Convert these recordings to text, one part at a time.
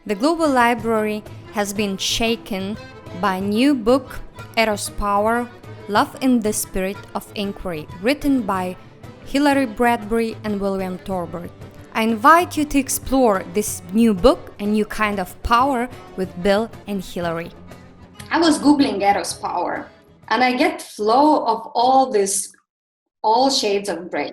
The global library has been shaken by a new book, Eros Power, Love in the Spirit of Inquiry, written by Hilary, Bradbury and William Torbert. I invite you to explore this new book, a new kind of power, with Bill and Hilary. I was Googling Eros Power, and I get flow of all shades of gray.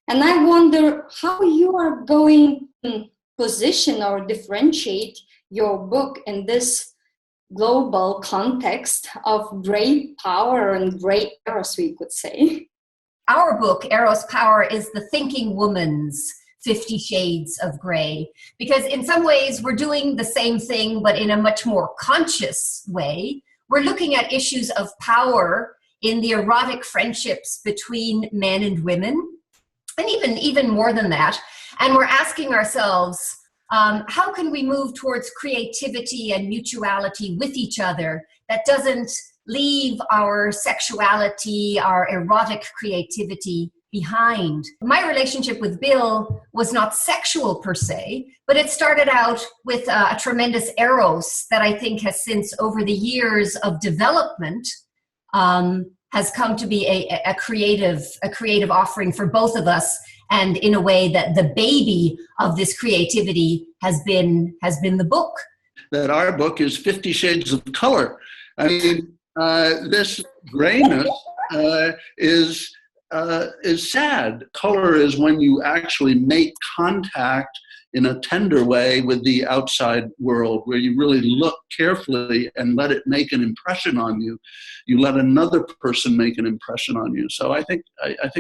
And I wonder how you are going to position or differentiate your book in this global context of great power and great Eros, we could say. Our book, Eros Power, is the thinking woman's 50 Shades of Grey, because in some ways we're doing the same thing, but in a much more conscious way. We're looking at issues of power in the erotic friendships between men and women, and even more than that. And we're asking ourselves, how can we move towards creativity and mutuality with each other that doesn't leave our sexuality, our erotic creativity behind? My relationship with Bill was not sexual per se, but it started out with a tremendous Eros that I think has since, over the years of development, has come to be a creative offering for both of us, and in a way that the baby of this creativity has been the book. That our book is 50 Shades of Color. I mean, this grayness is sad. Color is when you actually make contact in a tender way with the outside world, where you really look carefully and let it make an impression on you. You let another person make an impression on you. So I think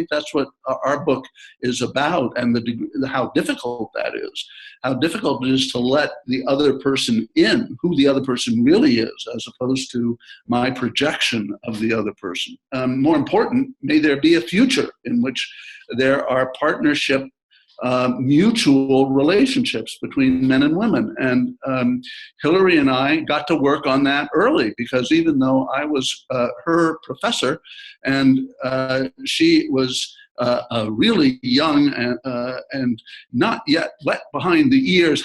that's what our book is about, and how difficult that is. How difficult it is to let the other person in, who the other person really is, as opposed to my projection of the other person. More important, may there be a future in which there are partnership, mutual relationships between men and women. And Hilary and I got to work on that early, because even though I was her professor and she was a really young and not yet wet behind the ears,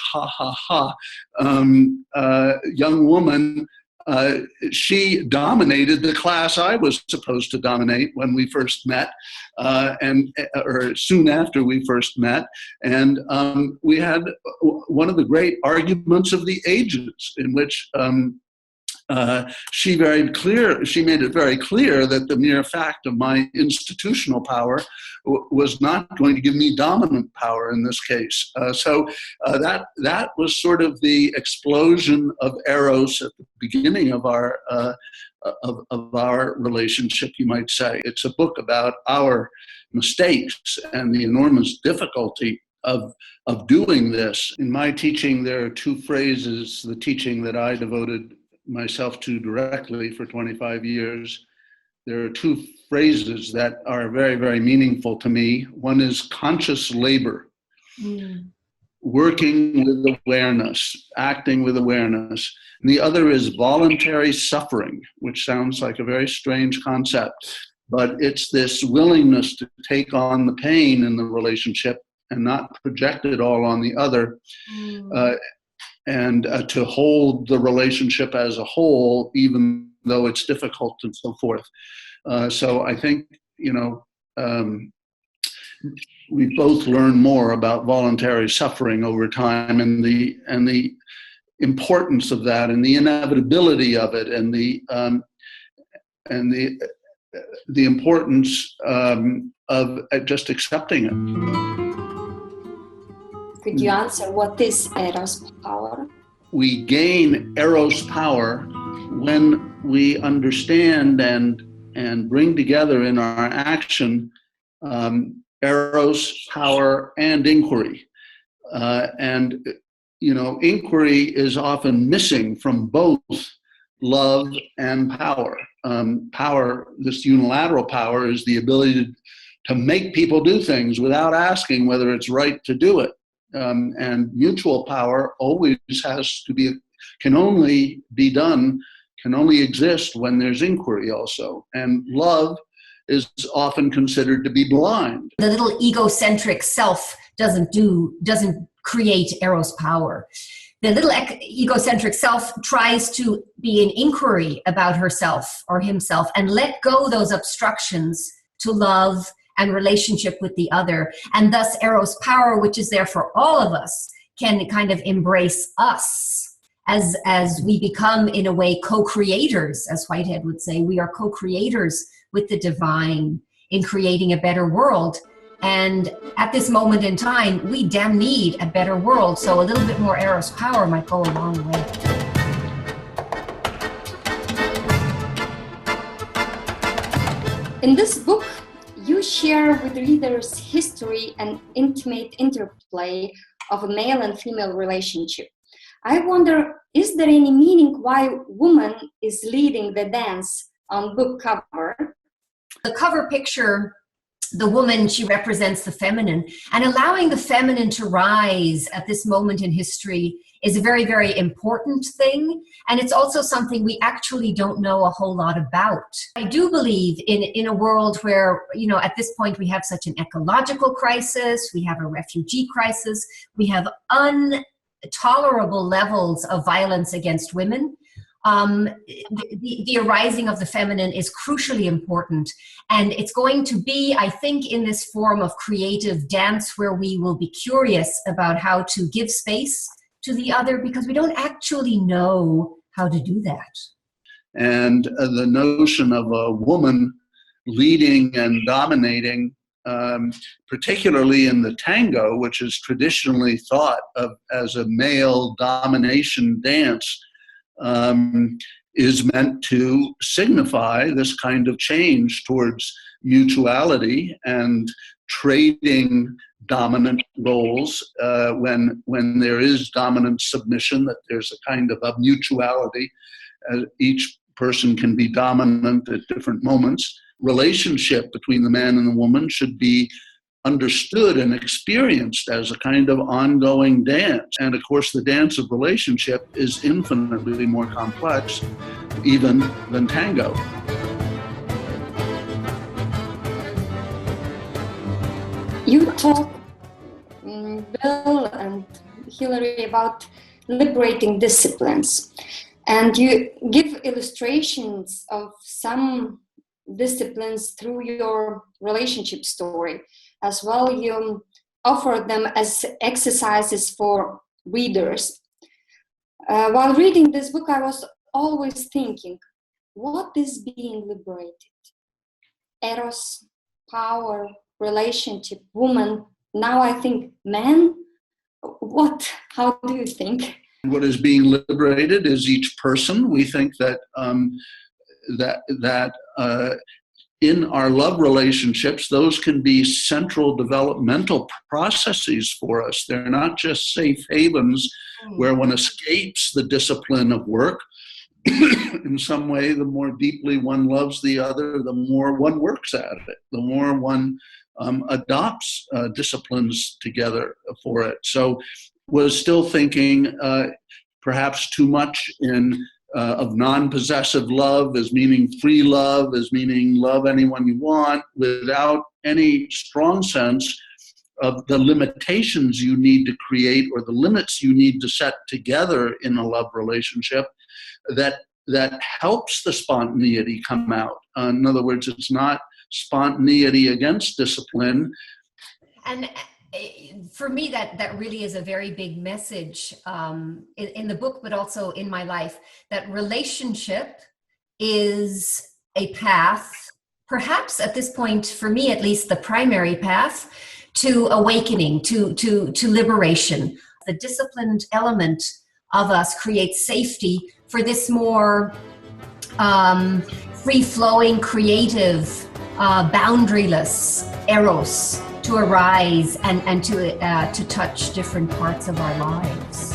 young woman, she dominated the class I was supposed to dominate when we first met, or soon after we first met. And we had one of the great arguments of the ages, in which she made it very clear that the mere fact of my institutional power was not going to give me dominant power in this case. So that was sort of the explosion of Eros at the beginning of our relationship, you might say. It's a book about our mistakes and the enormous difficulty of doing this. In my teaching, there are two phrases, the teaching that I devoted myself to directly for 25 years. There are two phrases that are very, very meaningful to me. One is conscious labor, working with awareness, acting with awareness. And the other is voluntary suffering, which sounds like a very strange concept, but it's this willingness to take on the pain in the relationship and not project it all on the other. And to hold the relationship as a whole, even though it's difficult and so forth. So I think, we both learn more about voluntary suffering over time, and the importance of that, and the inevitability of it, and the importance of just accepting it. Could you answer what is Eros power? We gain Eros power when we understand and bring together in our action Eros, power, and inquiry. Inquiry is often missing from both love and power. Power, this unilateral power, is the ability to make people do things without asking whether it's right to do it. And mutual power always can only exist when there's inquiry also. And love is often considered to be blind. The little egocentric self doesn't create Eros power. the little egocentric self tries to be in inquiry about herself or himself and let go those obstructions to love and relationship with the other. And thus Eros power, which is there for all of us, can kind of embrace us as we become, in a way, co-creators, as Whitehead would say. We are co-creators with the divine in creating a better world. And at this moment in time, we damn need a better world. So a little bit more Eros power might go a long way. In this book, you share with readers history and intimate interplay of a male and female relationship. I wonder, is there any meaning why woman is leading the dance on book cover? The cover picture, the woman, she represents the feminine, and allowing the feminine to rise at this moment in history is a very, very important thing. And it's also something we actually don't know a whole lot about. I do believe in a world where, you know, at this point we have such an ecological crisis, we have a refugee crisis, we have intolerable levels of violence against women. The arising of the feminine is crucially important. And it's going to be, I think, in this form of creative dance where we will be curious about how to give space to the other, because we don't actually know how to do that. And the notion of a woman leading and dominating, particularly in the tango, which is traditionally thought of as a male domination dance, is meant to signify this kind of change towards mutuality and trading dominant roles when there is dominant submission, that there's a kind of a mutuality. Each person can be dominant at different moments. Relationship between the man and the woman should be understood and experienced as a kind of ongoing dance. And of course, the dance of relationship is infinitely more complex even than tango. You talk, Bill and Hilary, about liberating disciplines, and you give illustrations of some disciplines through your relationship story. As well, you offer them as exercises for readers. While reading this book, I was always thinking, what is being liberated? Eros, power, relationship, woman. Now I think, man, what? How do you think? What is being liberated is each person. We think that in our love relationships, those can be central developmental processes for us. They're not just safe havens where one escapes the discipline of work. In some way, the more deeply one loves the other, the more one works at it, the more one adopts disciplines together for it. So was still thinking perhaps too much of non-possessive love as meaning free love, as meaning love anyone you want, without any strong sense of the limitations you need to create or the limits you need to set together in a love relationship that helps the spontaneity come out. In other words, it's not spontaneity against discipline. And for me, that really is a very big message in the book, but also in my life, that relationship is a path, perhaps at this point, for me at least, the primary path to awakening, to liberation. The disciplined element of us creates safety for this more free-flowing, creative, boundaryless Eros to arise and to touch different parts of our lives.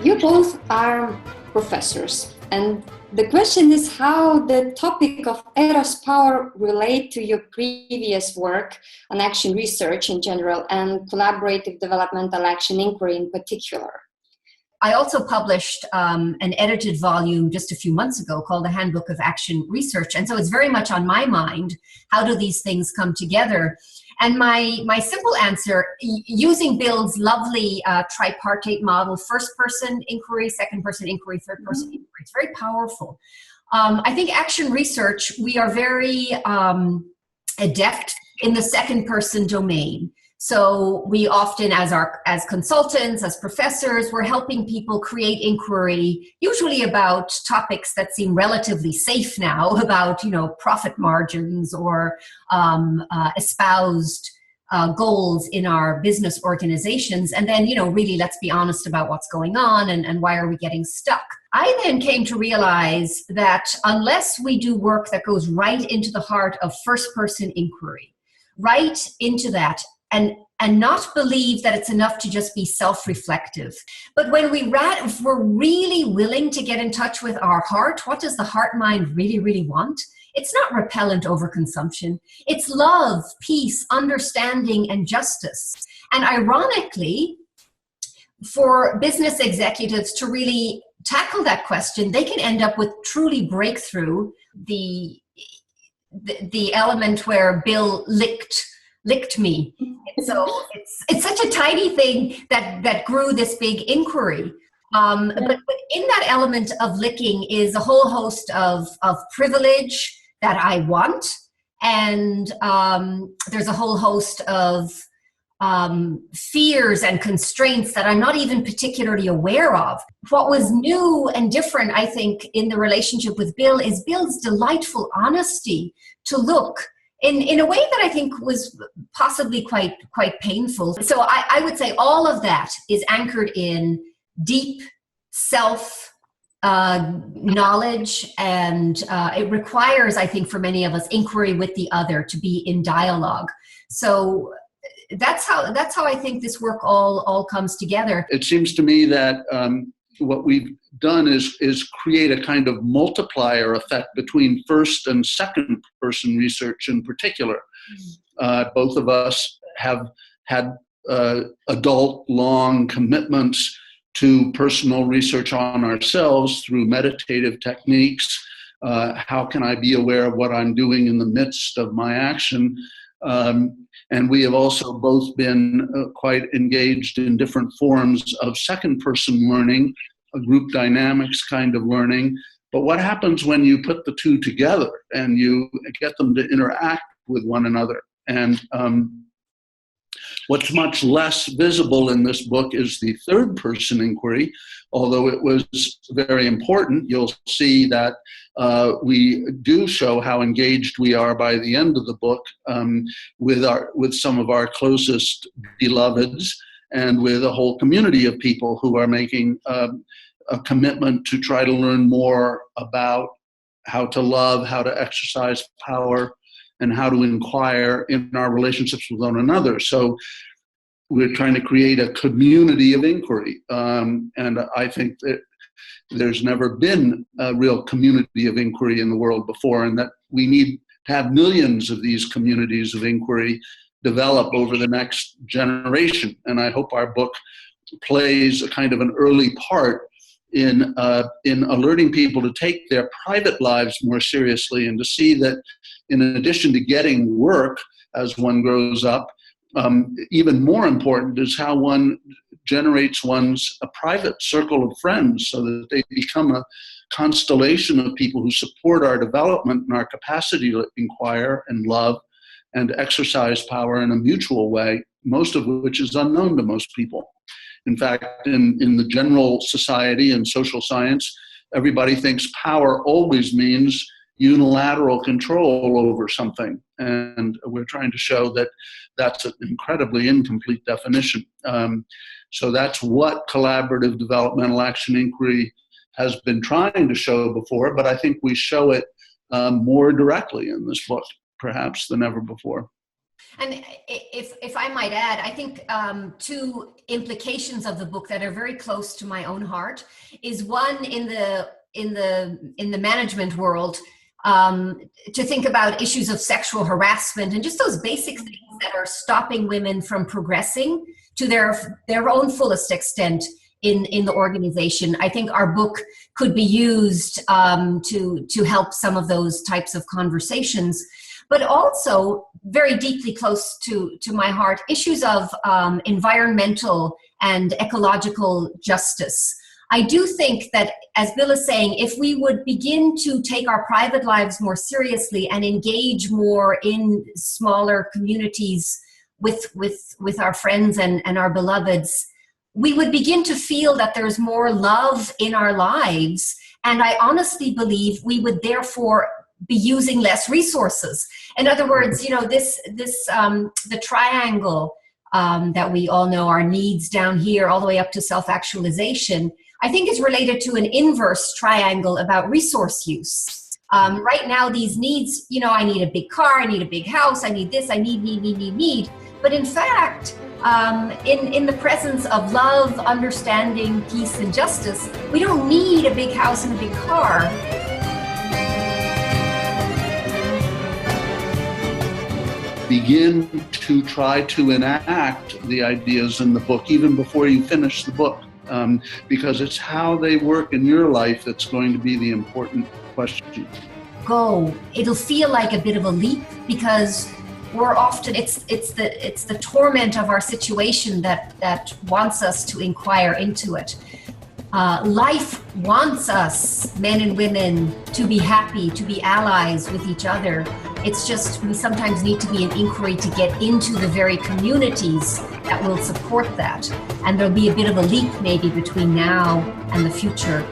You both are professors, and the question is how the topic of Eros power relate to your previous work on action research in general and collaborative developmental action inquiry in particular. I also published an edited volume just a few months ago called The Handbook of Action Research. And so it's very much on my mind. How do these things come together? And my simple answer, using Bill's lovely tripartite model, first person inquiry, second person inquiry, third person inquiry, it's very powerful. I think action research, we are very adept in the second person domain. So we often, as consultants, as professors, we're helping people create inquiry, usually about topics that seem relatively safe now, about, profit margins or espoused goals in our business organizations. And then, really let's be honest about what's going on and why are we getting stuck. I then came to realize that unless we do work that goes right into the heart of first person inquiry, right into that, and not believe that it's enough to just be self-reflective. But when if we're really willing to get in touch with our heart, what does the heart mind really, really want? It's not repellent overconsumption. It's love, peace, understanding, and justice. And ironically, for business executives to really tackle that question, they can end up with truly breakthrough, the element where Bill licked me. So it's such a tiny thing that grew this big inquiry. But in that element of licking is a whole host of privilege that I want. And there's a whole host of fears and constraints that I'm not even particularly aware of. What was new and different, I think, in the relationship with Bill is Bill's delightful honesty to look in a way that I think was possibly quite painful. So I would say all of that is anchored in deep self knowledge, and it requires, I think, for many of us, inquiry with the other, to be in dialogue. So that's how I think this work all comes together. It seems to me that what we've done is create a kind of multiplier effect between first and second person research in particular. Both of us have had adult long commitments to personal research on ourselves through meditative techniques. How can I be aware of what I'm doing in the midst of my action? And we have also both been quite engaged in different forms of second person learning, a group dynamics kind of learning. But what happens when you put the two together and you get them to interact with one another? And what's much less visible in this book is the third person inquiry. Although it was very important, you'll see that we do show how engaged we are by the end of the book with some of our closest beloveds and with a whole community of people who are making a commitment to try to learn more about how to love, how to exercise power, and how to inquire in our relationships with one another. So we're trying to create a community of inquiry. And I think that there's never been a real community of inquiry in the world before, and that we need to have millions of these communities of inquiry develop over the next generation. And I hope our book plays a kind of an early part in alerting people to take their private lives more seriously, and to see that in addition to getting work as one grows up, even more important is how one generates a private circle of friends, so that they become a constellation of people who support our development and our capacity to inquire and love and exercise power in a mutual way, most of which is unknown to most people. In fact, in the general society and social science, everybody thinks power always means unilateral control over something. And we're trying to show that that's an incredibly incomplete definition. So that's what collaborative developmental action inquiry has been trying to show before, but I think we show it more directly in this book, perhaps, than ever before. And if I might add, I think two implications of the book that are very close to my own heart is one in the management world, to think about issues of sexual harassment and just those basic things that are stopping women from progressing to their own fullest extent in the organization. I think our book could be used to help some of those types of conversations. but also very deeply close to my heart, issues of environmental and ecological justice. I do think that, as Bill is saying, if we would begin to take our private lives more seriously and engage more in smaller communities with our friends and our beloveds, we would begin to feel that there's more love in our lives. And I honestly believe we would therefore be using less resources. In other words, the triangle that we all know, our needs down here all the way up to self-actualization, I think is related to an inverse triangle about resource use. Right now, these needs, I need a big car, I need a big house, I need this, I need. But in fact, in the presence of love, understanding, peace, and justice, we don't need a big house and a big car. Begin to try to enact the ideas in the book even before you finish the book, because it's how they work in your life that's going to be the important question. Go. It'll feel like a bit of a leap, because we're often, it's the torment of our situation that wants us to inquire into it. Life wants us, men and women, to be happy, to be allies with each other. It's just we sometimes need to be in inquiry to get into the very communities that will support that. And there'll be a bit of a leap maybe between now and the future.